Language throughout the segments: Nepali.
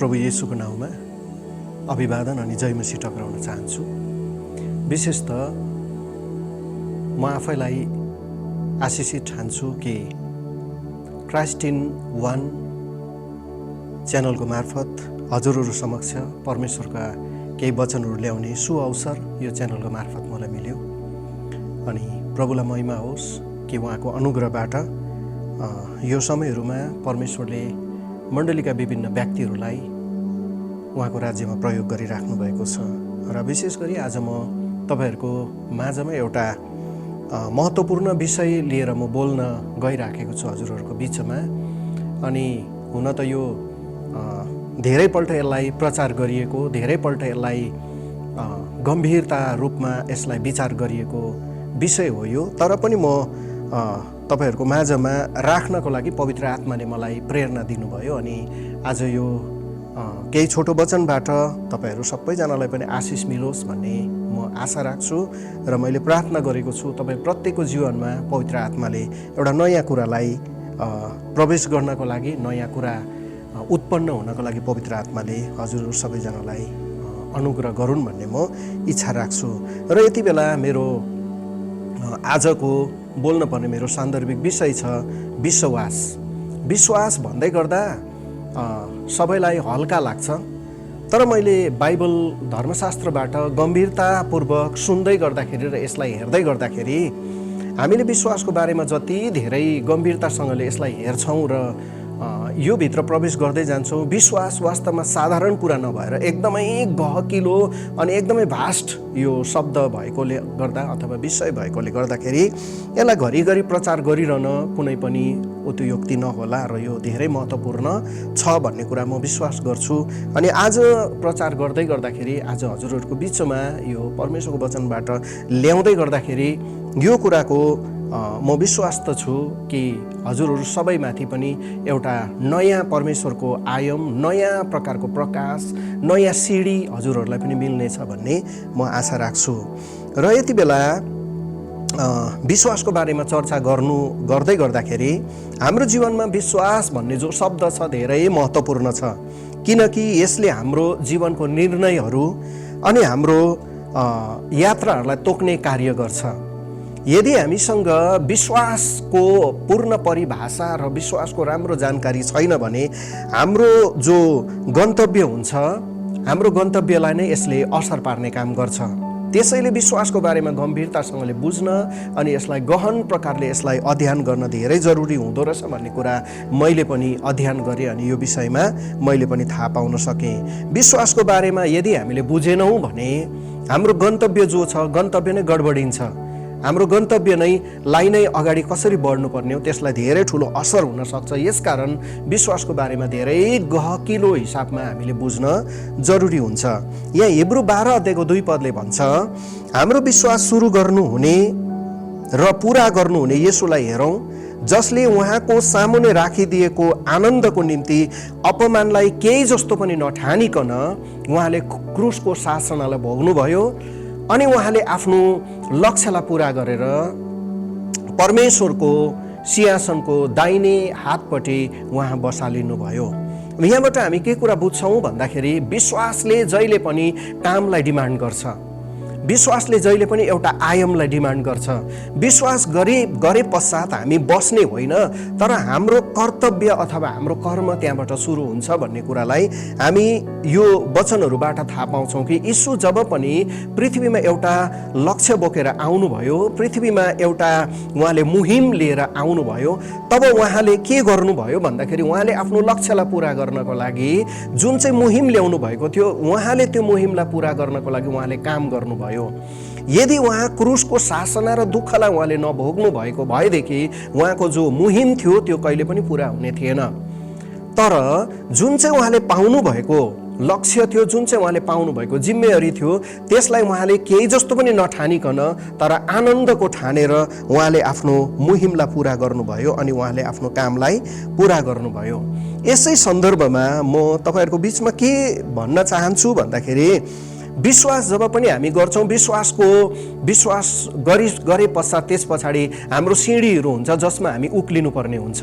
प्रभु येशूको नाउँमा अभिवादन अनि जय मसीह टक्राउन चाहन्छु। विशेष त म आफैलाई आशिषित ठान्छु कि क्राइस्ट इन वान च्यानलको मार्फत हजुरहरू समक्ष परमेश्वरका केही वचनहरू ल्याउने सुअवसर यो च्यानलको मार्फत मलाई मिल्यो। अनि प्रभुलाई महिमा होस् कि उहाँको अनुग्रहबाट यो समयहरूमा परमेश्वरले मण्डलीका विभिन्न व्यक्तिहरूलाई उहाँको राज्यमा प्रयोग गरिराख्नु भएको छ। र विशेष गरी आज म तपाईहरूको माझमा एउटा महत्त्वपूर्ण विषय लिएर म बोल्न गइराखेको छु हजुरहरूको बिचमा। अनि हुन त यो धेरैपल्ट यसलाई प्रचार गरिएको, धेरैपल्ट यसलाई गम्भीरता रूपमा यसलाई विचार गरिएको विषय हो यो। तर पनि म तपाईहरूको माझमा राख्नको लागि पवित्र आत्माले मलाई प्रेरणा दिनुभयो। अनि आज यो केही छोटो वचनबाट तपाईहरू सबैजनालाई पनि आशिष मिलोस् भन्ने म आशा राख्छु। र मैले प्रार्थना गरेको छु तपाईँ प्रत्येकको जीवनमा पवित्र आत्माले एउटा नयाँ कुरालाई प्रवेश गर्नको लागि, नयाँ कुरा उत्पन्न हुनको लागि पवित्र आत्माले हजुरहरू सबैजनालाई अनुग्रह गरून् भन्ने म इच्छा राख्छु। र यति बेला मेरो आजको बोल्न पर्ने मेरो सान्दर्भिक विषय छ विश्वास। विश्वास भन्दै गर्दा सबैलाई हल्का लाग्छ, तर मैले बाइबल धर्मशास्त्रबाट गम्भीरतापूर्वक सुन्दै गर्दाखेरि र यसलाई हेर्दै गर्दाखेरि हामीले विश्वासको बारेमा जति धेरै गम्भीरतासँगले यसलाई हेर्छौँ र यो भित्र प्रवेश गर्दै जान्छौँ, विश्वास वास्तवमा साधारण कुरा नभएर एकदमै गहकिलो अनि एकदमै भास्ट यो शब्द भएकोले गर्दा अथवा विषय भएकोले गर्दाखेरि यसलाई घरिघरि प्रचार गरिरहन कुनै पनि उपयुक्ति नहोला र यो धेरै महत्त्वपूर्ण छ भन्ने कुरा म विश्वास गर्छु। अनि आज प्रचार गर्दै गर्दाखेरि, आज हजुरहरूको बिचमा यो परमेश्वरको वचनबाट ल्याउँदै गर्दाखेरि यो कुराको म विश्वास त छु कि हजुरहरू सबैमाथि पनि एउटा नयाँ परमेश्वरको आयाम, नयाँ प्रकारको प्रकाश, नयाँ सिडी हजुरहरूलाई पनि मिल्नेछ भन्ने म आशा राख्छु। र यति बेला विश्वासको बारेमा चर्चा गर्दै गर्दाखेरि हाम्रो जीवनमा विश्वास भन्ने जो शब्द छ धेरै महत्त्वपूर्ण छ, किनकि यसले हाम्रो जीवनको निर्णयहरू अनि हाम्रो यात्राहरूलाई तोक्ने कार्य गर्छ। यदि हामीसँग विश्वासको पूर्ण परिभाषा र विश्वासको राम्रो जानकारी छैन भने हाम्रो जो गन्तव्य हुन्छ, हाम्रो गन्तव्यलाई नै यसले असर पार्ने काम गर्छ। त्यसैले विश्वासको बारेमा गम्भीरतासँगले बुझ्न अनि यसलाई गहन प्रकारले यसलाई अध्ययन गर्न धेरै जरुरी हुँदो रहेछ भन्ने कुरा मैले पनि अध्ययन गरेँ अनि यो विषयमा मैले पनि थाहा पाउन सकेँ। विश्वासको बारेमा यदि हामीले बुझेनौँ भने हाम्रो गन्तव्य जो छ, गन्तव्य नै गडबडिन्छ। हाम्रो गन्तव्य नै अगाडि कसरी बढ्नुपर्ने हो त्यसलाई धेरै ठुलो असर हुन सक्छ। यसकारण विश्वासको बारेमा धेरै गहकिलो हिसाबमा हामीले बुझ्न जरुरी हुन्छ। यहाँ हिब्रू 12 अध्यायको 2 पदले भन्छ, हाम्रो विश्वास सुरु गर्नुहुने र पुरा गर्नुहुने येशूलाई हेरौँ, जसले उहाँको सामुने राखिदिएको आनन्दको निम्ति अपमानलाई केही जस्तो पनि नठानिकन उहाँले क्रुसको शासनालाई भोग्नुभयो अनि उहाँले आफ्नो लक्ष्यलाई पुरा गरेर परमेश्वरको सिंहासनको दाहिने हातपट्टि उहाँ बसालिनुभयो। यहाँबाट हामी के कुरा बुझ्छौँ भन्दाखेरि विश्वासले जहिले पनि कामलाई डिमान्ड गर्छ, विश्वासले जहिले पनि एउटा आयामलाई डिमान्ड गर्छ। विश्वास गरे पश्चात हामी बस्ने होइन, तर हाम्रो कर्तव्य अथवा हाम्रो कर्म त्यहाँबाट सुरु हुन्छ भन्ने कुरालाई हामी यो वचनहरूबाट थाहा पाउँछौँ कि यीशु जब पनि पृथ्वीमा एउटा लक्ष्य बोकेर आउनुभयो, पृथ्वीमा एउटा उहाँले मुहिम लिएर आउनुभयो, तब उहाँले के गर्नुभयो भन्दाखेरि उहाँले आफ्नो लक्ष्यलाई पुरा गर्नको लागि जुन चाहिँ मुहिम ल्याउनु भएको थियो, उहाँले त्यो मुहिमलाई पुरा गर्नको लागि उहाँले काम गर्नुभयो। यदि उहाँ क्रुसको शासना र दुःखलाई उहाँले नभोग्नु भएको भएदेखि उहाँको जो मुहिम थियो त्यो कहिले पनि पुरा हुने थिएन। तर जुन चाहिँ उहाँले पाउनु भएको लक्ष्य थियो, जुन चाहिँ उहाँले पाउनु भएको जिम्मेवारी थियो, त्यसलाई उहाँले केही जस्तो पनि नठानिकन तर आनन्दको ठानेर उहाँले आफ्नो मुहिमलाई पुरा गर्नुभयो अनि उहाँले आफ्नो कामलाई पुरा गर्नुभयो। यसै सन्दर्भमा म तपाईहरूको बिचमा के भन्न चाहन्छु भन्दाखेरि विश्वास जब पनि हामी गर्छौँ, विश्वास गरे पश्चात त्यस पछाडि हाम्रो सिँढीहरू हुन्छ जसमा हामी उक्लिनु पर्ने हुन्छ।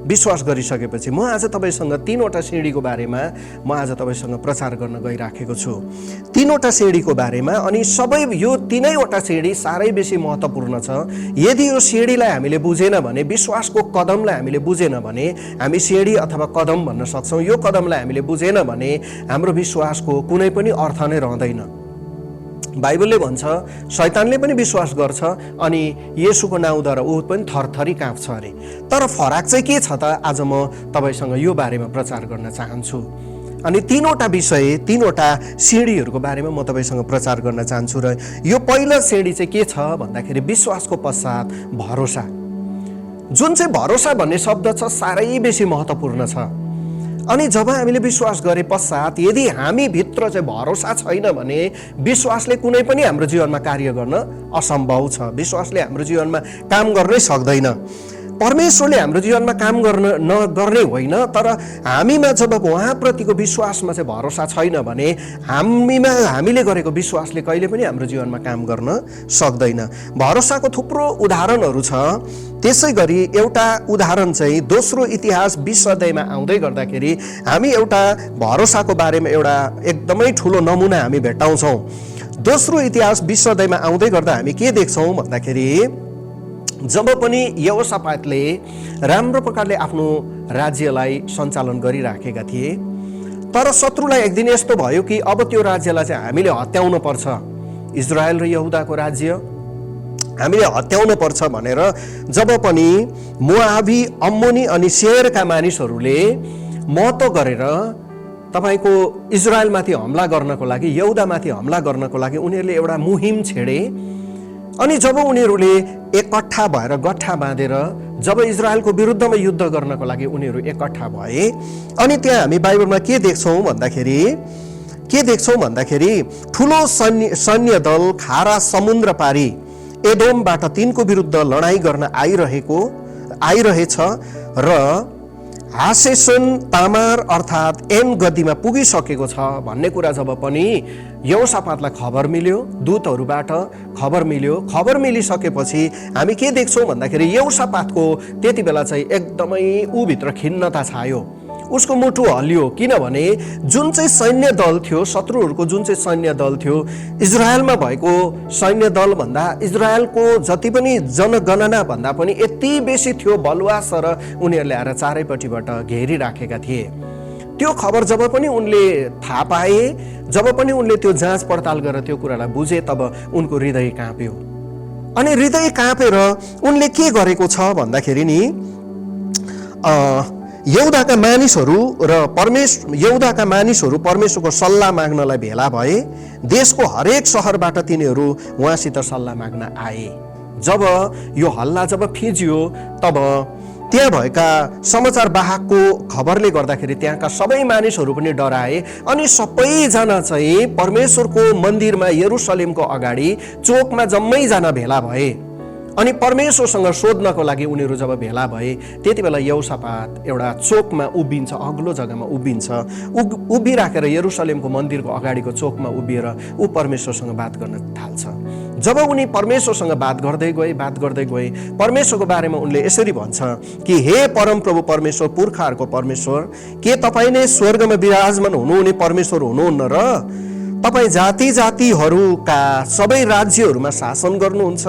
विश्वास गरिसकेपछि म आज तपाईसँग 3वटा सिँढीको बारेमा म आज तपाईसँग प्रचार गर्न गइराखेको छु। 3वटा सिँढीको बारेमा, अनि सबै यो 3वटा सिँढी साह्रै बेसी महत्त्वपूर्ण छ। यदि यो सिँढीलाई हामीले बुझेन भने, विश्वासको कदमलाई हामीले बुझेन भने, हामी सिँढी अथवा कदम भन्न सक्छौँ। यो कदमलाई हामीले बुझेन भने हाम्रो विश्वासको कुनै पनि अर्थ नै रहँदैन। बाइबलले भन्छ शैतानले पनि विश्वास गर्छ अनि येशूको नाउँद्वारा ऊ पनि थरथरी काँप्छ अरे। तर फरक चाहिँ के छ त, आज म तपाईसँग यो बारेमा प्रचार गर्न चाहन्छु। अनि 3वटा विषय, 3वटा सिँढीहरूको बारेमा म तपाईसँग प्रचार गर्न चाहन्छु। र यो पहिलो सिँढी चाहिँ के छ भन्दाखेरि विश्वासको पश्चात भरोसा। जुन चाहिँ भरोसा भन्ने शब्द छ साह्रै बेसी महत्त्वपूर्ण छ। अनि जब हामीले विश्वास गरे पश्चात यदि हामी भित्र चाहिँ भरोसा छैन भने विश्वासले कुनै पनि हाम्रो जीवनमा कार्य गर्न असम्भव छ। विश्वासले हाम्रो जीवनमा काम गर्नै सक्दैन। परमेश्वरले हाम्रो जीवनमा काम नगर्ने होइन, तर हामीमा जब उहाँप्रतिको विश्वासमा चाहिँ भरोसा छैन भने हामीले गरेको विश्वासले कहिले पनि हाम्रो जीवनमा काम गर्न सक्दैन। भरोसाको थुप्रो उदाहरणहरू छ। त्यसै गरी एउटा उदाहरण चाहिँ दोस्रो इतिहास 20 अध्यायमा आउँदै गर्दाखेरि हामी एउटा भरोसाको बारेमा एउटा एकदमै ठुलो नमुना हामी भेट्टाउँछौँ। दोस्रो इतिहास 20 अध्यायमा आउँदै गर्दा हामी के देख्छौँ भन्दाखेरि जब पनि यहोशापातले राम्रो प्रकारले आफ्नो राज्यलाई सञ्चालन गरिराखेका थिए, तर शत्रुलाई एक दिन यस्तो भयो कि अब त्यो राज्यलाई चाहिँ हामीले हत्याउन पर्छ। इजरायल र यहुदाको राज्य हामीले हत्याउन पर्छ भनेर जब पनि मोआबी, अम्मोनी अनि सेयरका मानिसहरूले महत्त्व गरेर तपाईको इजरायलमाथि हमला गर्नको लागि, यहुदामाथि हमला गर्नको लागि उनीहरूले एउटा मुहिम छेडे। अनि जब उनीहरूले एकट्ठा भएर गठ्ठा बाँधेर जब इजरायलको विरुद्धमा युद्ध गर्नको लागि उनीहरू एकट्ठा भए, अनि त्यहाँ हामी बाइबलमा के देख्छौँ भन्दाखेरि ठुलो सैन्य दल खारा समुद्र पारी एदोमबाट तिनको विरुद्ध लडाईँ गर्न आइरहेछ र हासेसन तामार अर्थात् एन गद्दीमा पुगिसकेको छ भन्ने कुरा जब पनि यहोशापातलाई खबर मिल्यो, दूतहरूबाट खबर मिल्यो। खबर मिलिसकेपछि हामी के देख्छौँ भन्दाखेरि यहोशापातको त्यति बेला चाहिँ एकदमै ऊभित्र खिन्नता छायो। उसको मुटु हल्लियो, किनभने जुन चाहिँ सैन्य दल थियो, शत्रुहरूको जुन चाहिँ सैन्य दल थियो, इजरायलमा भएको सैन्य दल भन्दा इजरायलको जति पनि जनगणना भन्दा पनि यति बेसी थियो बलवास र उनीहरूले आएर चारैपट्टिबाट घेरिराखेका थिए। त्यो खबर जब पनि उनले थाहा पाए, जब पनि उनले त्यो जाँच पडताल गरेर त्यो कुरालाई बुझे, तब उनको हृदय काँप्यो। अनि हृदय काँपेर उनले के गरेको छ भन्दाखेरि नि यहुदाका मानिसहरू परमेश्वरको सल्लाह माग्नलाई भेला भए। देशको हरेक शहरबाट तिनीहरू उहाँसित सल्लाह माग्न आए। जब यो हल्ला जब फिजियो तब त्यहाँ भएका समाचार वाहकको खबरले गर्दाखेरि त्यहाँका सबै मानिसहरू पनि डराए अनि सबैजना चाहिँ परमेश्वरको मन्दिरमा यरुसलेमको अगाडि चोकमा जम्मैजना भेला भए। अनि परमेश्वरसँग सोध्नको लागि उनीहरू जब भेला भए त्यति बेला यहोशापात एउटा चोकमा उभिन्छ, अग्लो जग्गामा उभिन्छ। उभिराखेर यरुसलेमको मन्दिरको अगाडिको चोकमा उभिएर ऊ परमेश्वरसँग बात गर्न थाल्छ। जब उनी परमेश्वरसँग बात गर्दै गए परमेश्वरको बारेमा उनले यसरी भन्छ कि हे परमप्रभु परमेश्वर, पुर्खाहरूको परमेश्वर, के तपाईँ नै स्वर्गमा विराजमान हुनुहुने परमेश्वर हुनुहुन्न र तपाईँ जाति जातिहरूका सबै राज्यहरूमा शासन गर्नुहुन्छ।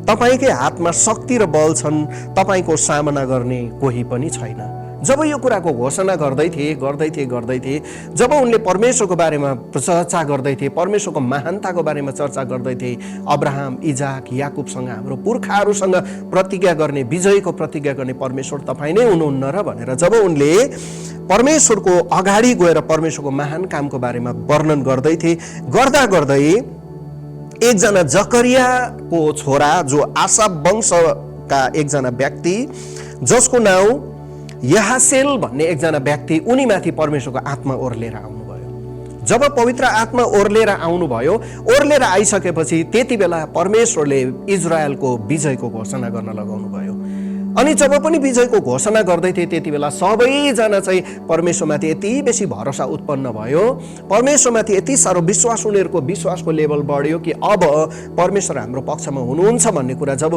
तपाईँकै हातमा शक्ति र बल छन्, तपाईँको सामना गर्ने कोही पनि छैन। जब यो कुराको घोषणा गर्दै थिए, जब उनले परमेश्वरको बारेमा चर्चा गर्दै थिए, परमेश्वरको महानताको बारेमा चर्चा गर्दै थिए, अब्राहम, इजाक, याकुबसँग, हाम्रो पुर्खाहरूसँग प्रतिज्ञा गर्ने, विजयको प्रतिज्ञा गर्ने परमेश्वर तपाईँ नै हुनुहुन्न र भनेर जब उनले परमेश्वरको अगाडि गएर परमेश्वरको महान कामको बारेमा वर्णन गर्दै थिए, गर्दै एकजना जकरियाको छोरा जो आसाप वंशका एकजना व्यक्ति जसको नाउँ यहासेल भन्ने एकजना व्यक्ति, उनीमाथि परमेश्वरको आत्मा ओर्लेर आउनुभयो। जब पवित्र आत्मा ओर्लेर आइसकेपछि त्यति बेला परमेश्वरले इजरायलको विजयको घोषणा गर्न लगाउनु भयो। अनि जब पनि विजयको घोषणा गर्दै थिए त्यति बेला सबैजना चाहिँ परमेश्वरमाथि यति बेसी भरोसा उत्पन्न भयो, परमेश्वरमाथि यति साह्रो विश्वास, उनीहरूको विश्वासको लेभल बढ्यो कि अब परमेश्वर हाम्रो पक्षमा हुनुहुन्छ भन्ने कुरा जब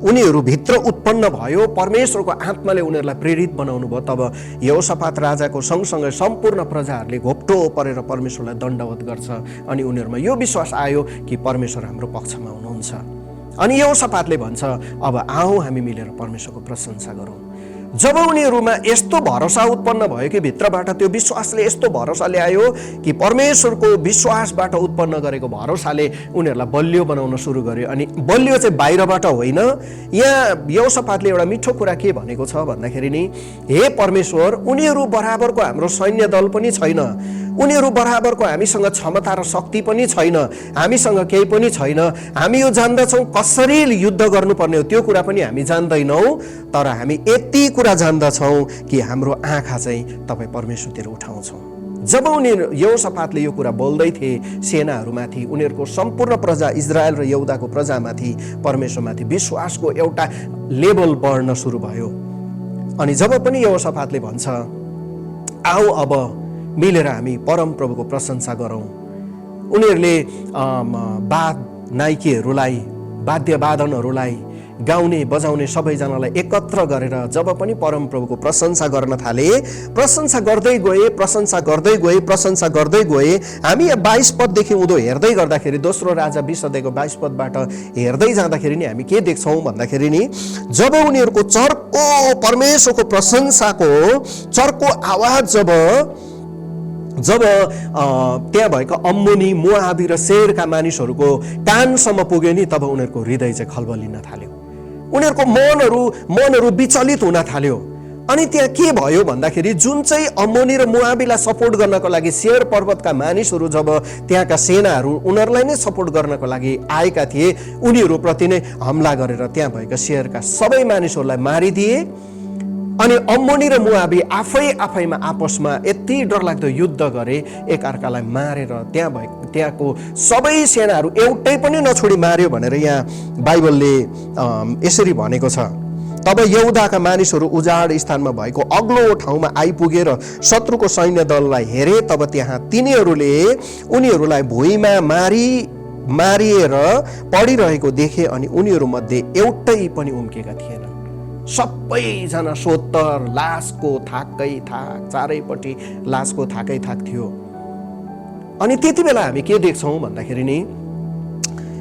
उनीहरूभित्र उत्पन्न भयो, परमेश्वरको आत्माले उनीहरूलाई प्रेरित बनाउनु भयो, तब यहोशापात राजाको सँगसँगै सम्पूर्ण प्रजाहरूले घोप्टो परेर परमेश्वरलाई दण्डवत गर्छ। अनि उनीहरूमा यो विश्वास आयो कि परमेश्वर हाम्रो पक्षमा हुनुहुन्छ। अनि यहोशापातले भन्छ, अब आऊ हामी मिलेर परमेश्वरको प्रशंसा गरौँ। जब उनीहरूमा यस्तो भरोसा उत्पन्न भयो कि भित्रबाट त्यो विश्वासले यस्तो भरोसा ल्यायो कि परमेश्वरको विश्वासबाट उत्पन्न गरेको भरोसाले उनीहरूलाई बलियो बनाउन सुरु गर्यो। अनि बलियो चाहिँ बाहिरबाट होइन। यहाँ यहोशापातले एउटा मिठो कुरा के भनेको छ भन्दाखेरि नि, हे परमेश्वर, उनीहरू बराबरको हाम्रो सैन्य दल पनि छैन, उनीहरू बराबरको हामीसँग क्षमता र शक्ति पनि छैन, हामीसँग केही पनि छैन, हामी यो जान्दछौँ कसरी युद्ध गर्नुपर्ने हो त्यो कुरा पनि हामी जान्दैनौँ, तर हामी यति कुरा जान्दछौँ कि हाम्रो आँखा चाहिँ तपाईँ परमेश्वरतिर उठाउँछौँ। जब उनीहरू यहोशापातले यो कुरा बोल्दै थिए, सेनाहरूमाथि, उनीहरूको सम्पूर्ण प्रजा इजरायल र यहुदाको प्रजामाथि परमेश्वरमाथि विश्वासको एउटा लेभल बढ्न सुरु भयो। अनि जब पनि यहोशापातले भन्छ, आऊ अब मिलेर हामी परम प्रभुको प्रशंसा गरौँ, उनीहरूले नाइकेहरूलाई, वाद्यवादनहरूलाई, गाउने बजाउने सबैजनालाई एकत्र गरेर जब पनि परम प्रभुको प्रशंसा गर्न थाले, प्रशंसा गर्दै गए। हामी 22 पददेखि उँधो हेर्दै गर्दाखेरि, दोस्रो राजा 20 अध्यायको 22 पदबाट हेर्दै जाँदाखेरि नि हामी के देख्छौँ भन्दाखेरि नि, जब उनीहरूको चर्को परमेश्वरको प्रशंसाको चर्को आवाज जब त्यहाँ भएका अम्मोनी, मोआबी र सेरका मानिसहरूको कानसम्म पुग्यो नि, तब उनीहरूको हृदय चाहिँ खलबलिन थाल्यो, उनीहरूको मनहरू विचलित हुन थाल्यो। अनि त्यहाँ के भयो भन्दाखेरि, जुन चाहिँ अम्मोनी र मोआबीलाई सपोर्ट गर्नको लागि सेयर पर्वतका मानिसहरू, जब त्यहाँका सेनाहरू उनीहरूलाई नै सपोर्ट गर्नको लागि आएका थिए, उनीहरूप्रति नै हमला गरेर त्यहाँ भएका सेयरका सबै मानिसहरूलाई मारिदिए। अनि अम्मोनी र मोआबी आफैमा आपसमा यति डरलाग्दो युद्ध गरे, एकअर्कालाई मारेर त्यहाँको सबै सेनाहरू एउटै पनि नछोडी मार्यो भनेर यहाँ बाइबलले यसरी भनेको छ। तब यहुदाका मानिसहरू उजाड स्थानमा भएको अग्लो ठाउँमा आइपुगेर शत्रुको सैन्य दललाई हेरे, तब त्यहाँ उनीहरूलाई भुइँमा मारिएर पडिरहेको देखे। अनि उनीहरूमध्ये एउटै पनि उम्केका थिएनन्, सबैजना सोत्तर, लासको थाकै थाक, चारैपट्टि लासको थाकै थाक थियो। अनि त्यति बेला हामी के देख्छौँ भन्दाखेरि नि,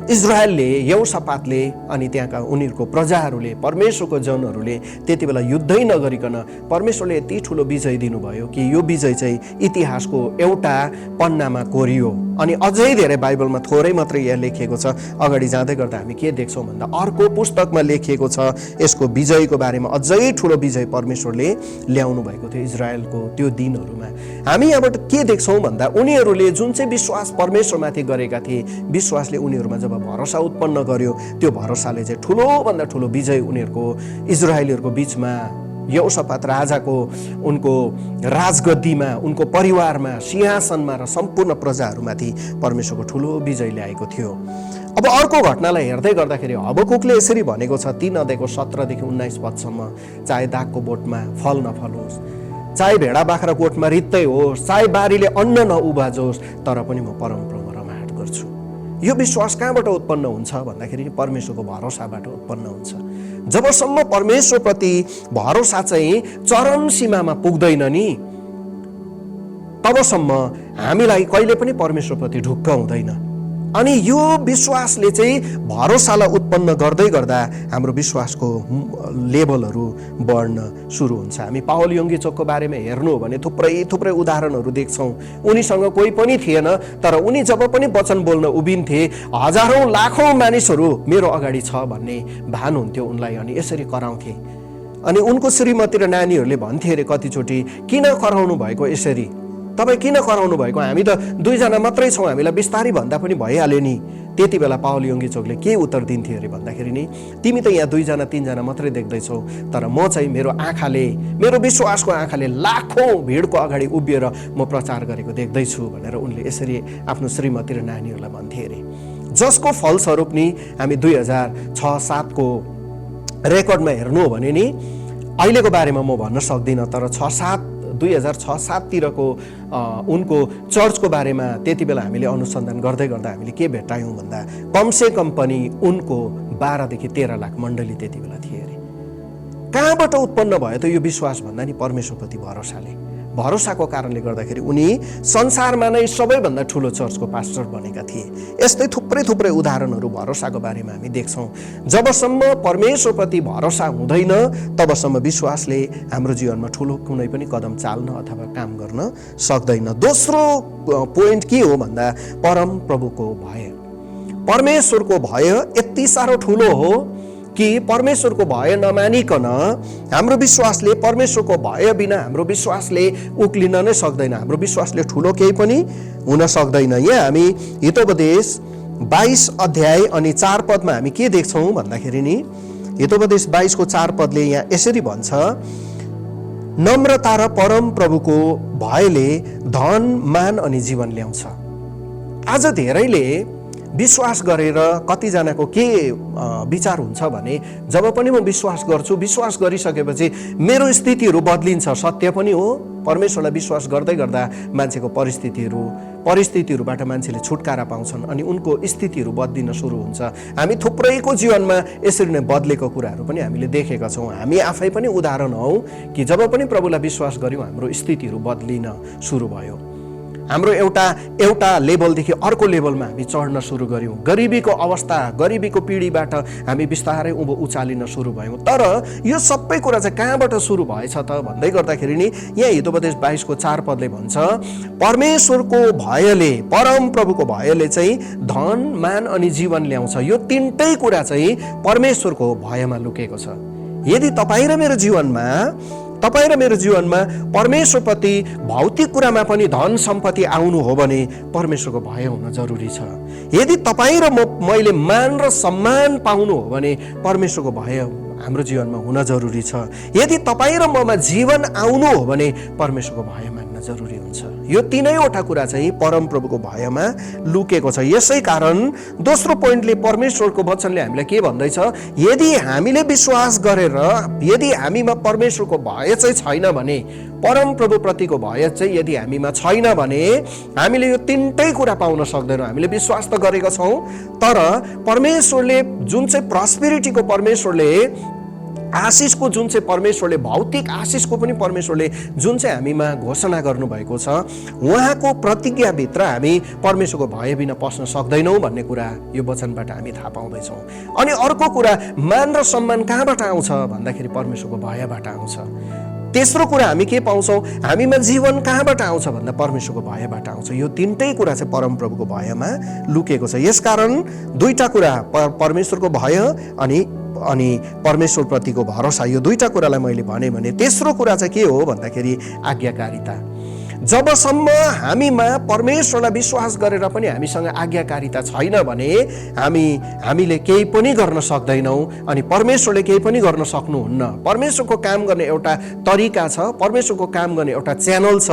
इजरायलले, यहोशापातले अनि त्यहाँका उनीहरूको प्रजाहरूले, परमेश्वरको जनहरूले त्यति बेला युद्धै नगरिकन परमेश्वरले यति ठुलो विजय दिनुभयो कि यो विजय चाहिँ इतिहासको एउटा पन्नामा कोरियो। अनि अझै धेरै बाइबलमा थोरै मात्रै यहाँ लेखिएको छ। अगाडि जाँदै गर्दा हामी के देख्छौँ भन्दा, अर्को पुस्तकमा लेखिएको छ यसको विजयको बारेमा, अझै ठुलो विजय परमेश्वरले ल्याउनु भएको थियो इजरायलको त्यो दिनहरूमा। हामी यहाँबाट के देख्छौँ भन्दा, उनीहरूले जुन चाहिँ विश्वास परमेश्वरमाथि गरेका थिए, विश्वासले उनीहरूमा जब भरोसा उत्पन्न गर्यो, त्यो भरोसाले चाहिँ ठुलोभन्दा ठुलो विजय उनीहरूको इजरायलीहरूको बिचमा, यहोशापात राजाको उनको राजगद्दीमा, उनको परिवारमा, सिंहासनमा र सम्पूर्ण प्रजाहरूमाथि परमेश्वरको ठुलो विजय ल्याएको थियो। अब अर्को घटनालाई हेर्दै गर्दाखेरि हबकुकले यसरी भनेको छ, 3 अध्यायको 17 देखि 19 पदसम्म, चाहे दागको बोटमा फल नफलोस्, चाहे भेडा बाख्रा गोठमा रित्तै होस्, चाहे बारीले अन्न नउबाजोस्, तर पनि म परमप्रभुमा रमाहट गर्छु। यो विश्वास कहाँबाट उत्पन्न हुन्छ भन्दाखेरि परमेश्वरको भरोसाबाट उत्पन्न हुन्छ। जबसम्म परमेश्वरप्रति भरोसा चाहिँ चरम सीमामा पुग्दैन नि, तबसम्म हामीलाई कहिले पनि परमेश्वरप्रति ढुक्क हुँदैन। अनि यो विश्वासले चाहिँ भरोसालाई उत्पन्न गर्दै गर्दा हाम्रो विश्वासको लेभलहरू बढ्न सुरु हुन्छ। हामी पावल यङ्गीचोकको बारेमा हेर्नु हो भने थुप्रै उदाहरणहरू देख्छौँ। उनीसँग कोही पनि थिएन, तर उनी जब पनि वचन बोल्न उभिन्थे, हजारौँ लाखौँ मानिसहरू मेरो अगाडि छ भन्ने भान हुन्थ्यो उनलाई, अनि यसरी कराउँथे। अनि उनको श्रीमती र नानीहरूले भन्थे अरे कतिचोटि, किन कराउनु भएको यसरी, तपाईँ किन कराउनु भएको, हामी त 2 जना मात्रै छौँ, हामीलाई बिस्तारै भन्दा पनि भइहाल्यो नि। त्यति बेला पावल यङ्गीचोकले के उत्तर दिन्थे अरे भन्दाखेरि नि, तिमी त यहाँ 2 जना 3 जना मात्रै देख्दैछौ, तर म चाहिँ मेरो आँखाले, मेरो विश्वासको आँखाले लाखौँ भिडको अगाडि उभिएर म प्रचार गरेको देख्दैछु भनेर उनले यसरी आफ्नो श्रीमती र नानीहरूलाई भन्थे अरे। जसको फलस्वरूप नि हामी 2006-07 को रेकर्डमा हेर्नु हो भने नि अहिलेको बारेमा म भन्न सक्दिनँ, तर 2006-07 तिरको उनको चर्चको बारेमा त्यति बेला हामीले अनुसन्धान गर्दै गर्दा हामीले के भेट्टायौँ भन्दा कमसे कम पनि उनको 12 देखि 13 लाख मण्डली त्यति बेला थिए अरे। कहाँबाट उत्पन्न भयो त यो विश्वास भन्दा नि परमेश्वरप्रति भरोसाको कारणले गर्दाखेरि उनी संसारमा नै सबैभन्दा ठुलो चर्चको पास्टर बनेका थिए। यस्तै थुप्रै उदाहरणहरू भरोसाको बारेमा हामी देख्छौँ। जबसम्म परमेश्वरप्रति भरोसा हुँदैन तबसम्म विश्वासले हाम्रो जीवनमा ठुलो कुनै पनि कदम चाल्न अथवा काम गर्न सक्दैन। दोस्रो पोइन्ट के हो भन्दा परम प्रभुको भय। परमेश्वरको भय यति साह्रो ठुलो हो कि परमेश्वरको भय नमानिकन हाम्रो विश्वासले परमेश्वरको भय बिना हाम्रो विश्वासले उक्लिन नै सक्दैन। हाम्रो विश्वासले ठुलो केही पनि हुन सक्दैन। यहाँ हामी हितोपदेश 22 अध्याय अनि 4 पदमा हामी के देख्छौँ भन्दाखेरि नि हितोपदेश 22 को 4 पदले यहाँ यसरी भन्छ, नम्रता र परम प्रभुको भयले धन मान अनि जीवन ल्याउँछ। आज धेरैले विश्वास गरेर कतिजनाको के विचार हुन्छ भने जब पनि म विश्वास गर्छु, विश्वास गरिसकेपछि मेरो स्थितिहरू बदलिन्छ। सत्य पनि हो, परमेश्वरलाई विश्वास गर्दै गर्दा मान्छेको परिस्थितिहरूबाट मान्छेले छुटकारा पाउँछन् अनि उनको स्थितिहरू बदलिन सुरु हुन्छ। हामी थुप्रैको जीवनमा यसरी नै बदलेको कुराहरू पनि हामीले देखेका छौँ। हामी आफै पनि उदाहरण हौ कि जब पनि प्रभुलाई विश्वास गर्यौँ हाम्रो स्थितिहरू बदलिन सुरु भयो। हाम्रो एउटा लेभलदेखि अर्को लेभलमा हामी चढ्न सुरु गऱ्यौँ। गरिबीको अवस्था, गरिबीको पिँढीबाट हामी बिस्तारै उँभो उचालिन सुरु भयौँ। तर यो सबै कुरा चाहिँ कहाँबाट सुरु भएछ त भन्दै गर्दाखेरि नि यहाँ हितोपदेश 22 को 4 पदले भन्छ, परमेश्वरको भयले, परम प्रभुको भयले चाहिँ धन मान अनि जीवन ल्याउँछ। यो तीनटै कुरा चाहिँ परमेश्वरको भयमा लुकेको छ। यदि तपाईँ र मेरो जीवनमा परमेश्वरप्रति भौतिक कुरामा पनि धन सम्पत्ति आउनु हो भने परमेश्वरको भय हुन जरुरी छ। यदि तपाईँ र मैले मान र सम्मान पाउनु हो भने परमेश्वरको भय हाम्रो जीवनमा हुन जरुरी छ। यदि तपाईँ र ममा जीवन आउनु हो भने परमेश्वरको भय मान्न जरुरी हुन्छ। यो तीनैवटा कुरा चाहिँ परम प्रभुको भयमा लुकेको छ। यसै कारण दोस्रो पोइन्टले परमेश्वरको वचनले हामीलाई के भन्दैछ, यदि हामीले विश्वास गरेर यदि हामीमा परमेश्वरको भय चाहिँ छैन भने, परम प्रभुप्रतिको भय चाहिँ यदि हामीमा छैन भने हामीले यो तीनटै कुरा पाउन सक्दैनौँ। हामीले विश्वास त गरेका छौँ, तर परमेश्वरले जुन चाहिँ प्रस्पेरिटीको परमेश्वरले आशिषको जुन चाहिँ परमेश्वरले भौतिक आशिषको पनि परमेश्वरले जुन चाहिँ हामीमा घोषणा गर्नुभएको छ, उहाँको प्रतिज्ञाभित्र हामी परमेश्वरको भय बिना पस्न सक्दैनौँ भन्ने कुरा यो वचनबाट हामी थाहा पाउँदैछौँ। अनि अर्को कुरा, मान र सम्मान कहाँबाट आउँछ भन्दाखेरि परमेश्वरको भयबाट आउँछ। तेस्रो कुरा हामी के पाउँछौँ, हामीमा जीवन कहाँबाट आउँछ भन्दा परमेश्वरको भयबाट आउँछ। यो तीनटै कुरा चाहिँ परम प्रभुको भयमा लुकेको छ। यसकारण दुईटा कुरा, परमेश्वरको भय अनि परमेश्वरप्रतिको भरोसा, यो दुईटा कुरालाई मैले भने तेस्रो कुरा चाहिँ के हो भन्दाखेरि आज्ञाकारिता। जबसम्म हामीमा परमेश्वरलाई विश्वास गरेर पनि हामीसँग आज्ञाकारिता छैन भने हामीले केही पनि गर्न सक्दैनौँ अनि परमेश्वरले केही पनि गर्न सक्नुहुन्न। परमेश्वरको काम गर्ने एउटा तरिका छ, परमेश्वरको काम गर्ने एउटा च्यानल छ,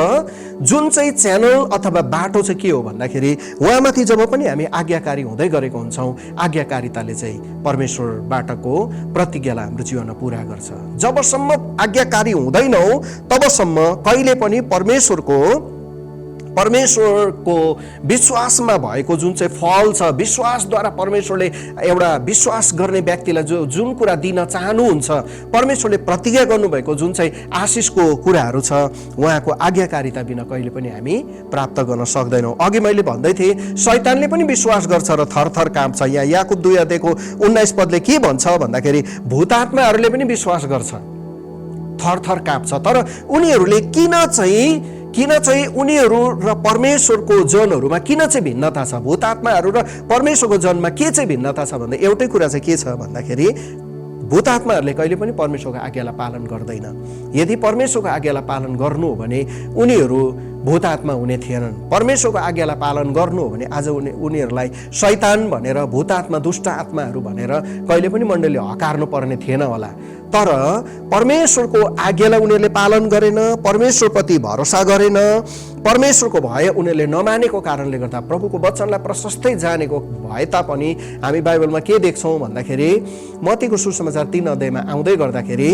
जुन चाहिँ च्यानल अथवा बाटो चाहिँ के हो भन्दाखेरि उहाँमाथि जब पनि हामी आज्ञाकारी हुँदै गरेको हुन्छौँ, आज्ञाकारिताले चाहिँ परमेश्वरबाटको प्रतिज्ञालाई हाम्रो जीवनमा पुरा गर्छ। जबसम्म आज्ञाकारी हुँदैनौँ तबसम्म कहिले पनि परमेश्वरको विश्वासमा भएको जुन चाहिँ फल छ, विश्वासद्वारा परमेश्वरले एउटा विश्वास गर्ने व्यक्तिलाई जुन कुरा दिन चाहनुहुन्छ, परमेश्वरले प्रतिज्ञा गर्नुभएको जुन चाहिँ आशिषको कुराहरू छ, उहाँको आज्ञाकारिता बिना कहिले पनि हामी प्राप्त गर्न सक्दैनौँ। अघि मैले भन्दै थिएँ, शैतानले पनि विश्वास गर्छ र थरथर काँप्छ। यहाँ याकुब 2 अध्यायको 19 पदले के भन्छ भन्दाखेरि भूतात्माहरूले पनि विश्वास गर्छ, थरथर काँप्छ। तर उनीहरूले किन चाहिँ उनीहरू र परमेश्वरको जनहरूमा किन चाहिँ भिन्नता छ, भूतात्माहरू र परमेश्वरको जनमा के चाहिँ भिन्नता छ भन्दा एउटै कुरा चाहिँ के छ भन्दाखेरि भूतात्माहरूले कहिले पनि परमेश्वरको आज्ञालाई पालन गर्दैन। यदि परमेश्वरको आज्ञालाई पालन गर्नु हो भने उनीहरू भूत आत्मा हुने थिएनन्। परमेश्वरको आज्ञालाई पालन गर्नु हो भने आज उनीहरूलाई शैतान भनेर, भूत आत्मा, दुष्ट आत्माहरू भनेर कहिले पनि मण्डलीले हकार्नु पर्ने थिएन होला। तर परमेश्वरको आज्ञालाई उनीहरूले पालन गरेन, परमेश्वरप्रति भरोसा गरेन, परमेश्वरको भय उनीहरूले नमानेको कारणले गर्दा, प्रभुको वचनलाई प्रशस्तै जानेको भए तापनि हामी बाइबलमा के देख्छौँ भन्दाखेरि मत्तीको सुसमाचार 3 अध्यायमा आउँदै गर्दाखेरि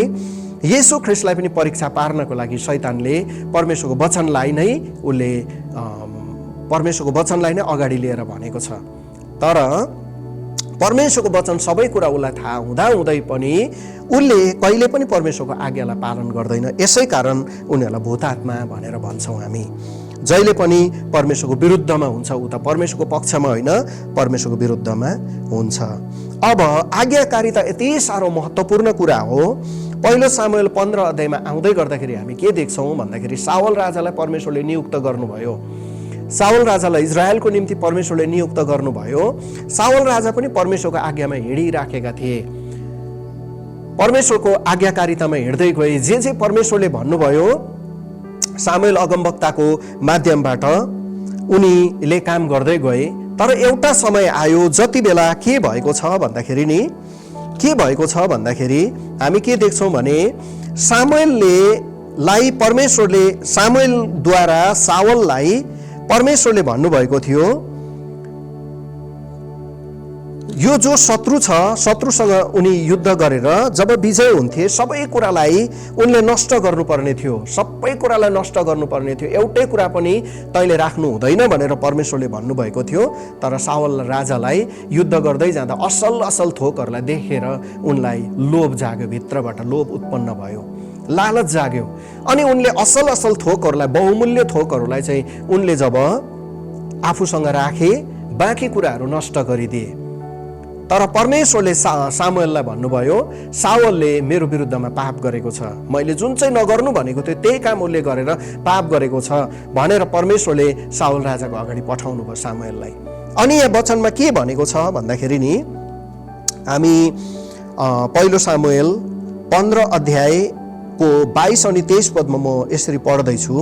येशू ख्रीष्टलाई पनि परीक्षा पार्नको लागि शैतानले परमेश्वरको वचनलाई नै अगाडि लिएर भनेको छ। तर परमेश्वरको वचन सबै कुरा उसलाई थाहा हुँदाहुँदै पनि उसले कहिले पनि परमेश्वरको आज्ञालाई पालन गर्दैन। यसै कारण उनीहरूलाई भूत आत्मा भनेर भन्छौँ हामी। जहिले पनि परमेश्वरको विरुद्धमा हुन्छ, ऊ त परमेश्वरको पक्षमा होइन, परमेश्वरको विरुद्धमा हुन्छ। अब आज्ञाकारिता यति साह्रो महत्त्वपूर्ण कुरा हो। पहिलो सामुएल 15 अध्यायमा आउँदै गर्दाखेरि हामी के देख्छौँ भन्दाखेरि साउल राजालाई परमेश्वरले नियुक्त गर्नुभयो। साउल राजालाई इजरायलको निम्ति परमेश्वरले नियुक्त गर्नुभयो। साउल राजा पनि परमेश्वरको आज्ञामा हिँडिराखेका थिए, परमेश्वरको आज्ञाकारितामा हिँड्दै गए। जे परमेश्वरले भन्नुभयो सामुएल अगमवक्ताको माध्यमबाट उनीले काम गर्दै गए। तर एउटा समय आयो जति बेला के भएको छ भन्दाखेरि हामी के देख्छौँ भने सामुएलद्वारा साउललाई परमेश्वरले भन्नुभएको थियो यो जो शत्रु छ, शत्रुसँग उनी युद्ध गरेर जब विजय हुन्थे सबै कुरालाई उनले नष्ट गर्नुपर्ने थियो, सबै कुरालाई नष्ट गर्नुपर्ने थियो, एउटै कुरा पनि तैँले राख्नु हुँदैन भनेर परमेश्वरले भन्नुभएको थियो। तर साउल राजालाई युद्ध गर्दै जाँदा असल थोकहरूलाई देखेर उनलाई लोभ जाग्यो, भित्रबाट लोभ उत्पन्न भयो, लालच जाग्यो। अनि उनले असल थोकहरूलाई, बहुमूल्य थोकहरूलाई चाहिँ उनले जब आफूसँग राखे बाँकी कुराहरू नष्ट गरिदिए। तर परमेश्वरले सामुएललाई भन्नुभयो साउलले मेरो विरुद्धमा पाप गरेको छ, मैले जुन चाहिँ नगर्नु भनेको थियो त्यही काम उसले गरेर पाप गरेको छ भनेर परमेश्वरले साउल राजाको अगाडि पठाउनु भयो सामुएललाई। अनि यहाँ वचनमा के भनेको छ भन्दाखेरि नि हामी पहिलो सामुएल 15 अध्यायको 22 अनि 23 पदमा म यसरी पढ्दैछु।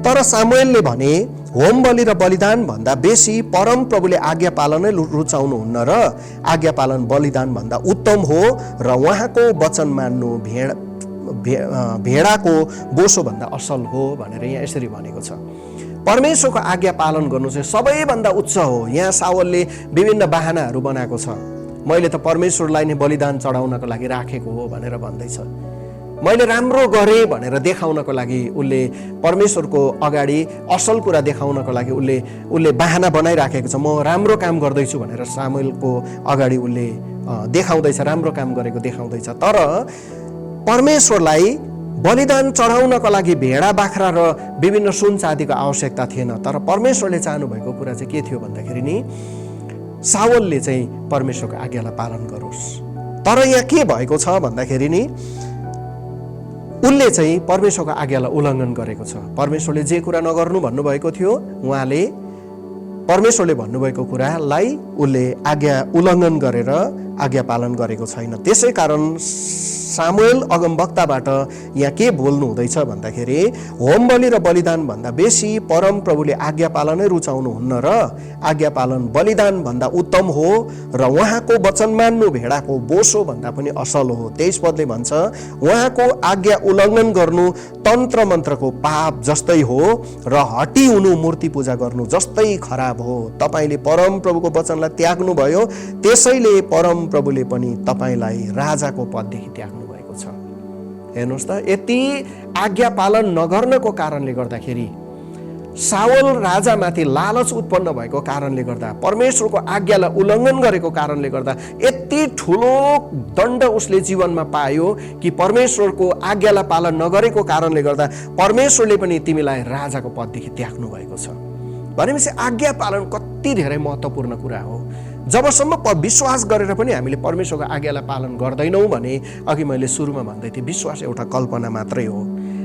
तर सामुएलले भने होम बलि र बलिदान भन्दा बेसी परम प्रभुले आज्ञा पालनै रुचाउनुहुन्न र आज्ञा पालन बलिदान भन्दा उत्तम हो र उहाँको वचन मान्नु भेडाको बोसो भन्दा असल हो भनेर यहाँ यसरी भनेको छ। परमेश्वरको आज्ञा पालन गर्नु चाहिँ सबैभन्दा उच्च हो। यहाँ साउलले विभिन्न बहानाहरू बनाएको छ, मैले त परमेश्वरलाई नै बलिदान चढाउनको लागि राखेको हो भनेर भन्दैछ, मैले राम्रो गरेँ भनेर देखाउनको लागि उसले परमेश्वरको अगाडि असल कुरा देखाउनको लागि उसले बहाना बनाइराखेको छ। म राम्रो काम गर्दैछु भनेर सामुएलको अगाडि उसले देखाउँदैछ, राम्रो काम गरेको देखाउँदैछ। तर परमेश्वरलाई बलिदान चढाउनको लागि भेडा बाख्रा र विभिन्न सुन चाँदीको आवश्यकता थिएन। तर परमेश्वरले चाहनुभएको कुरा चाहिँ के थियो भन्दाखेरि नि साउलले चाहिँ परमेश्वरको आज्ञालाई पालन गरोस्। तर यहाँ के भएको छ भन्दाखेरि नि उनले चाहिँ परमेश्वरको आज्ञालाई उल्लङ्घन गरेको छ। परमेश्वरले जे कुरा नगर्नु भन्नुभएको थियो उहाँले परमेश्वरले भन्नुभएको कुरालाई उसले आज्ञा उल्लङ्घन गरेर आज्ञा पालन गरेको छैन। त्यसै कारण सामुएल अगमवक्ताबाट यहाँ के बोल्नु हुँदैछ भन्दाखेरि होम बलि र बलिदान भन्दा बेसी परम प्रभुले आज्ञा पालनै रुचाउनुहुन्न र आज्ञा पालन बलिदान भन्दा उत्तम हो र उहाँको वचन मान्नु भेडाको बोसो भन्दा पनि असल हो। 23 पदले भन्छ उहाँको आज्ञा उल्लङ्घन गर्नु तन्त्र मन्त्रको पाप जस्तै हो र हटी हुनु मूर्ति पूजा गर्नु जस्तै खराब हो। तपाईले परम प्रभुको वचनलाई त्याग्नु भयो, त्यसैले परम प्रभुले पनि तपाईलाई राजाको पददेखि त्याग्नु भएको छ। हेर्नुहोस् त, यति आज्ञा पालन नगर्नको कारणले गर्दाखेरि साउल राजामाथि लालच उत्पन्न भएको कारणले गर्दा, परमेश्वरको आज्ञालाई उल्लङ्घन गरेको कारणले गर्दा यति ठुलो दण्ड उसले जीवनमा पायो कि परमेश्वरको आज्ञालाई पालन नगरेको कारणले गर्दा परमेश्वरले पनि तिमीलाई राजाको पददेखि त्याग्नु भएको छ। भनेपछि आज्ञा पालन कति धेरै महत्त्वपूर्ण कुरा हो। जबसम्म विश्वास गरेर पनि हामीले परमेश्वरको आज्ञालाई पालन गर्दैनौँ भने, अघि मैले सुरुमा भन्दै थिएँ, विश्वास एउटा कल्पना मात्रै हो।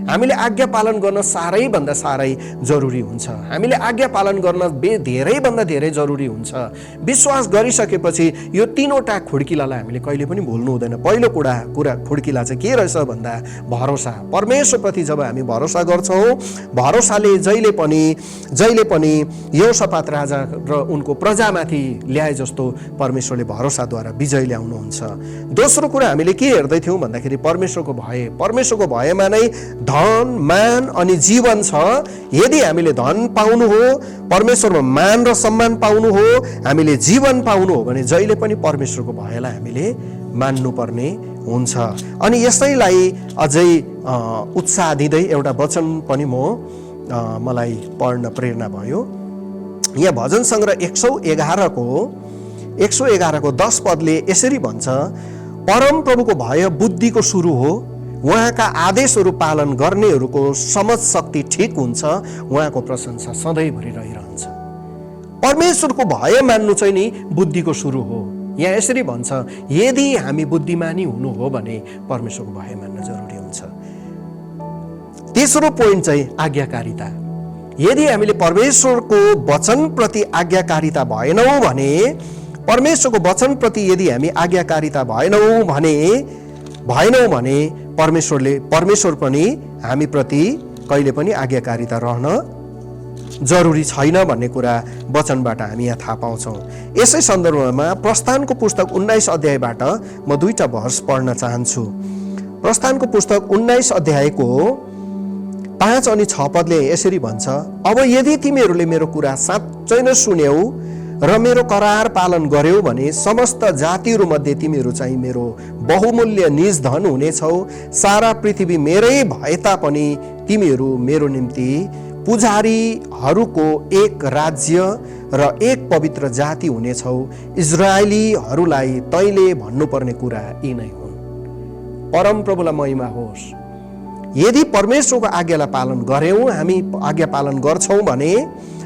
हामीले आज्ञा पालन गर्न साह्रैभन्दा साह्रै जरुरी हुन्छ। हामीले आज्ञा पालन गर्न धेरैभन्दा धेरै जरुरी हुन्छ। विश्वास गरिसकेपछि यो तीनवटा खुड्किलालाई हामीले कहिले पनि भुल्नु हुँदैन। पहिलो कुरा खुड्किला चाहिँ के रहेछ भन्दा भरोसा। परमेश्वरप्रति जब हामी भरोसा गर्छौँ, भरोसाले जहिले पनि यहोसापात राजा र उनको प्रजामाथि ल्याए जस्तो परमेश्वरले भरोसाद्वारा विजय ल्याउनुहुन्छ। दोस्रो कुरा हामीले के हेर्दै थियौँ भन्दाखेरि परमेश्वरको भयमा नै धन, मान अनि जीवन छ। यदि हामीले धन पाउनु हो, परमेश्वरमा मान र सम्मान पाउनु हो, हामीले जीवन पाउनु हो भने जहिले पनि परमेश्वरको भयलाई हामीले मान्नुपर्ने हुन्छ। अनि यसैलाई अझै उत्साह दिँदै एउटा वचन पनि मलाई पढ्न प्रेरणा भयो। यहाँ भजन सङ्ग्रह 111 को 10 पदले यसरी भन्छ, परम प्रभुको भय बुद्धिको सुरु हो, उहाँका आदेशहरू पालन गर्नेहरूको समझ शक्ति ठिक हुन्छ, उहाँको प्रशंसा सधैँभरि रहिरहन्छ। परमेश्वरको भय मान्नु चाहिँ नि बुद्धिको सुरु हो। यहाँ यसरी भन्छ, यदि हामी बुद्धिमानी हुनु हो भने परमेश्वरको भय मान्न जरुरी हुन्छ। तेस्रो पोइन्ट चाहिँ आज्ञाकारिता। यदि हामीले परमेश्वरको वचनप्रति आज्ञाकारिता भएनौँ भने, परमेश्वरको वचनप्रति यदि हामी आज्ञाकारिता भएनौँ भने परमेश्वर पनि हामीप्रति कहिले पनि आज्ञाकारिता रहन जरुरी छैन भन्ने कुरा वचनबाट हामी यहाँ थाहा पाउँछौँ। यसै सन्दर्भमा प्रस्थानको पुस्तक 19 अध्यायबाट म 2टा भर्स पढ्न चाहन्छु। प्रस्थानको पुस्तक 19 अध्यायको 5 अनि 6 पदले यसरी भन्छ, अब यदि तिमीहरूले मेरो कुरा साँच्चै नै सुन्यौ र मेरो करार पालन गर्यौ भने समस्त जातिहरूमध्ये तिमीहरू चाहिँ मेरो बहुमूल्य निज धन हुनेछौ। सारा पृथ्वी मेरै भए तापनि तिमीहरू मेरो निम्ति पुजारीहरूको एक राज्य र एक पवित्र जाति हुनेछौ। इजरायलीहरूलाई तैँले भन्नुपर्ने कुरा यी नै हुन्। परम प्रभुलाई महिमा होस्। यदि परमेश्वरको आज्ञालाई पालन गर्यौँ, हामी आज्ञा पालन गर्छौँ भने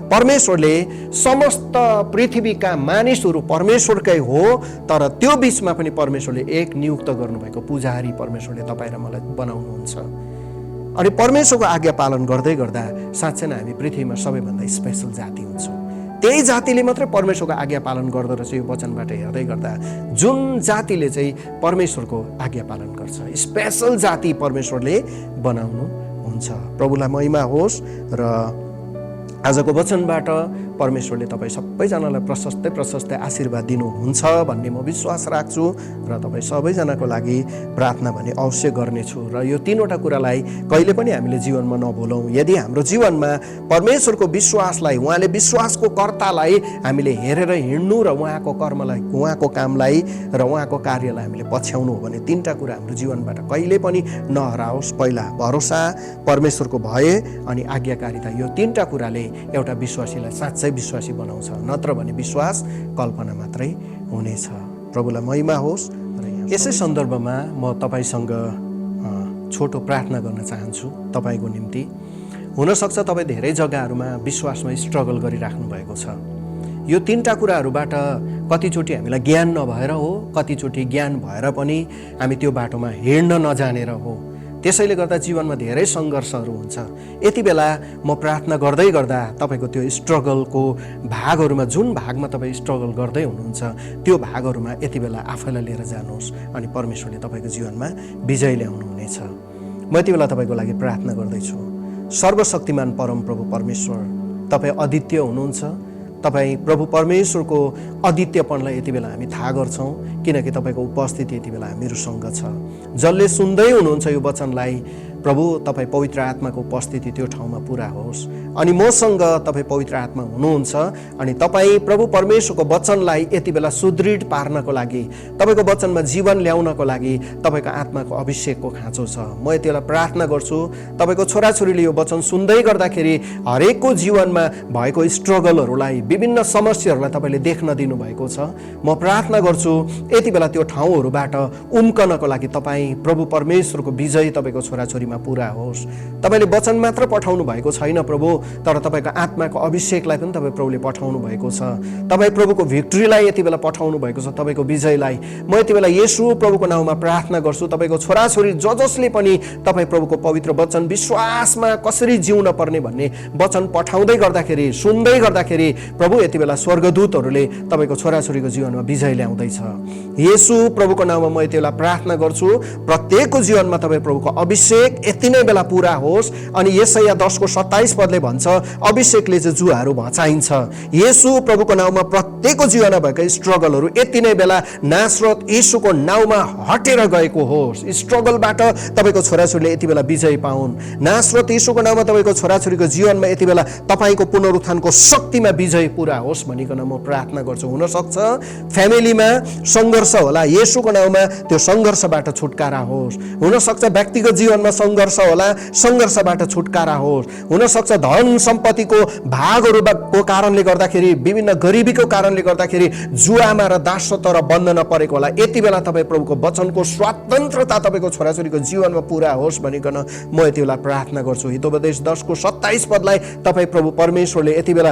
परमेश्वरले समस्त पृथ्वीका मानिसहरू परमेश्वरकै हो, तर त्यो बिचमा पनि परमेश्वरले एक नियुक्त गर्नुभएको पुजारी परमेश्वरले तपाईँ र मलाई बनाउनुहुन्छ। अनि परमेश्वरको आज्ञा पालन गर्दै गर्दा साँच्चै नै हामी पृथ्वीमा सबैभन्दा स्पेसल जाति हुन्छौँ। त्यही जातिले मात्रै परमेश्वरको आज्ञा पालन गर्दो रहेछ। यो वचनबाट हेर्दै गर्दा जुन जातिले चाहिँ परमेश्वरको आज्ञा पालन गर्छ, स्पेसल जाति परमेश्वरले बनाउनु हुन्छ। प्रभुलाई महिमा होस्। र आजको वचनबाट परमेश्वरले तपाईँ सबैजनालाई प्रशस्तै आशीर्वाद दिनुहुन्छ भन्ने म विश्वास राख्छु र तपाईँ सबैजनाको लागि प्रार्थना भने अवश्य गर्नेछु। र यो तीनवटा कुरालाई कहिले पनि हामीले जीवनमा नभुलौँ। यदि हाम्रो जीवनमा परमेश्वरको विश्वासलाई, उहाँले विश्वासको कर्तालाई हामीले हेरेर हिँड्नु र उहाँको कर्मलाई, उहाँको कामलाई र उहाँको कार्यलाई हामीले पछ्याउनु हो भने तीनटा कुरा हाम्रो जीवनबाट कहिले पनि नहराओस्। पहिला भरोसा, परमेश्वरको भय अनि आज्ञाकारिता। यो तीनटा कुराले एउटा विश्वासीलाई साँच्चै विश्वासी बनाउँछ, नत्र भने विश्वास कल्पना मात्रै हुनेछ। प्रभुलाई महिमा होस्। र यसै सन्दर्भमा म तपाईसँग छोटो प्रार्थना गर्न चाहन्छु तपाईँको निम्ति। हुनसक्छ तपाईँ धेरै जग्गाहरूमा विश्वासमा स्ट्रगल गरिराख्नु भएको छ। यो तीनटा कुराहरूबाट कतिचोटि हामीलाई ज्ञान नभएर हो, कतिचोटि ज्ञान भएर पनि हामी त्यो बाटोमा हिँड्न नजानेर हो। त्यसैले गर्दा जीवनमा धेरै सङ्घर्षहरू हुन्छ। यति बेला म प्रार्थना गर्दै गर्दा तपाईँको त्यो स्ट्रगलको भागहरूमा, जुन भागमा तपाईँ स्ट्रगल गर्दै हुनुहुन्छ त्यो भागहरूमा यति बेला आफैलाई लिएर जानुहोस् अनि परमेश्वरले तपाईँको जीवनमा विजय ल्याउनुहुनेछ। म यति बेला तपाईँको लागि प्रार्थना गर्दैछु। सर्वशक्तिमान परम प्रभु परमेश्वर, तपाईँ अद्वितीय हुनुहुन्छ। तपाईँ प्रभु परमेश्वरको अद्वितीयपनलाई यति बेला हामी थाहा गर्छौँ, किनकि तपाईँको उपस्थिति यति बेला हामीहरूसँग छ। जसले सुन्दै हुनुहुन्छ यो वचनलाई, प्रभु तपाईँ पवित्र आत्माको उपस्थिति त्यो ठाउँमा पुरा होस्। अनि मसँग तपाईँ पवित्र आत्मा हुनुहुन्छ अनि तपाईँ प्रभु परमेश्वरको वचनलाई यति बेला सुदृढ पार्नको लागि, तपाईँको वचनमा जीवन ल्याउनको लागि तपाईँको आत्माको अभिषेकको खाँचो छ। म यति बेला प्रार्थना गर्छु, तपाईँको छोराछोरीले यो वचन सुन्दै गर्दाखेरि हरेकको जीवनमा भएको स्ट्रगलहरूलाई, विभिन्न समस्याहरूलाई तपाईँले देख्न दिनुभएको छ। म प्रार्थना गर्छु यति बेला त्यो ठाउँहरूबाट उम्कनको लागि तपाईँ प्रभु परमेश्वरको विजय तपाईँको छोराछोरी छोराछोरीमा पुरा होस्। तपाईँले वचन मात्र पठाउनु भएको छैन प्रभु, तर तपाईँको आत्माको अभिषेकलाई पनि तपाईँ प्रभुले पठाउनु भएको छ। तपाईँ प्रभुको भिक्ट्रीलाई यति बेला पठाउनु भएको छ, तपाईँको विजयलाई। म यति बेला येशू प्रभुको नाउँमा प्रार्थना गर्छु, तपाईँको छोराछोरी जसले पनि तपाईँ प्रभुको पवित्र वचन विश्वासमा कसरी जिउन पर्ने भन्ने वचन पठाउँदै गर्दाखेरि, सुन्दै गर्दाखेरि प्रभु यति बेला स्वर्गदूतहरूले तपाईँको छोराछोरीको जीवनमा विजय ल्याउँदैछ। येशू प्रभुको नाउँमा म यति बेला प्रार्थना गर्छु, प्रत्येकको जीवनमा तपाईँ प्रभुको अभिषेक यति नै बेला पुरा होस्। अनि यशाया 10:27 पदले भन्छ, अभिषेकले चाहिँ जुवाहरू भचाइन्छ। येशू प्रभुको नाउँमा प्रत्येकको जीवनमा भएका स्ट्रगलहरू यति नै बेला नासरत येशूको नाउँमा हटेर गएको होस्। स्ट्रगलबाट तपाईँको छोराछोरीले यति बेला विजय पाउन्। नासरत येशूको नाउँमा तपाईँको छोराछोरीको जीवनमा यति बेला तपाईँको पुनरुत्थानको शक्तिमा विजय पुरा होस् भनिकन म प्रार्थना गर्छु। हुनसक्छ फ्यामिलीमा सङ्घर्ष होला, येशूको नाउँमा त्यो सङ्घर्षबाट छुटकारा होस्। हुनसक्छ व्यक्तिगत जीवनमा सङ्घर्ष होला, सङ्घर्षबाट छुटकारा होस्। हुनसक्छ धन सम्पत्तिको भागहरूको कारणले गर्दाखेरि, विभिन्न गरिबीको कारणले गर्दाखेरि जुवामा र दासत्व र बन्धनमा परेको होला। यति बेला तपाईँ प्रभुको वचनको स्वतन्त्रता तपाईँको छोराछोरीको जीवनमा पुरा होस् भनिकन म यति बेला प्रार्थना गर्छु। हितोपदेश 10:27 पदलाई तपाईँ प्रभु परमेश्वरले यति बेला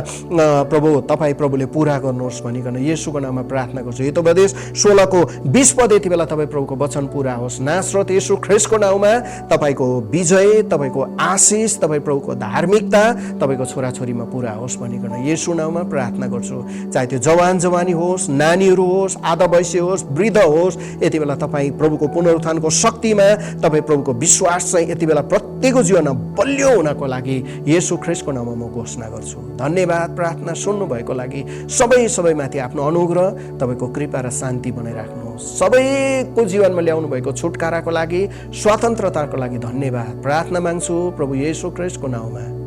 प्रभु तपाईँ प्रभुले पुरा गर्नुहोस् भनिकन येशूको नाममा प्रार्थना गर्छु। हितोपदेश 16:20 पद यति बेला तपाईँ प्रभुको वचन पुरा होस्। नासरत येशू ख्रीष्टको नाउँमा तपाईँको विजय, तपाईँको आशिष, तपाईँ प्रभुको धार्मिकता तपाईँको छोराछोरीमा पुरा होस् भनिकन येशू नाउँमा प्रार्थना गर्छु। चाहे त्यो जवान जवानी होस्, नानीहरू होस्, आधा वयस्क होस्, वृद्ध होस्, यति बेला तपाईँ प्रभुको पुनरुत्थानको शक्तिमा तपाईँ प्रभुको विश्वास चाहिँ यति बेला प्रत्येकको जीवनमा बलियो हुनको लागि येशू ख्रीष्टको नाममा म घोषणा गर्छु। धन्यवाद। प्रार्थना सुन्नुभएको लागि सबैमाथि आफ्नो अनुग्रह, तपाईँको कृपा र शान्ति बनाइराख्नुहोस्। सबैको जीवनमा ल्याउनु भएको छुटकाराको लागि, स्वतन्त्रताको लागि धन्यवाद। प्रार्थना माग्छु प्रभु येशू ख्रीष्टको नाउँमा।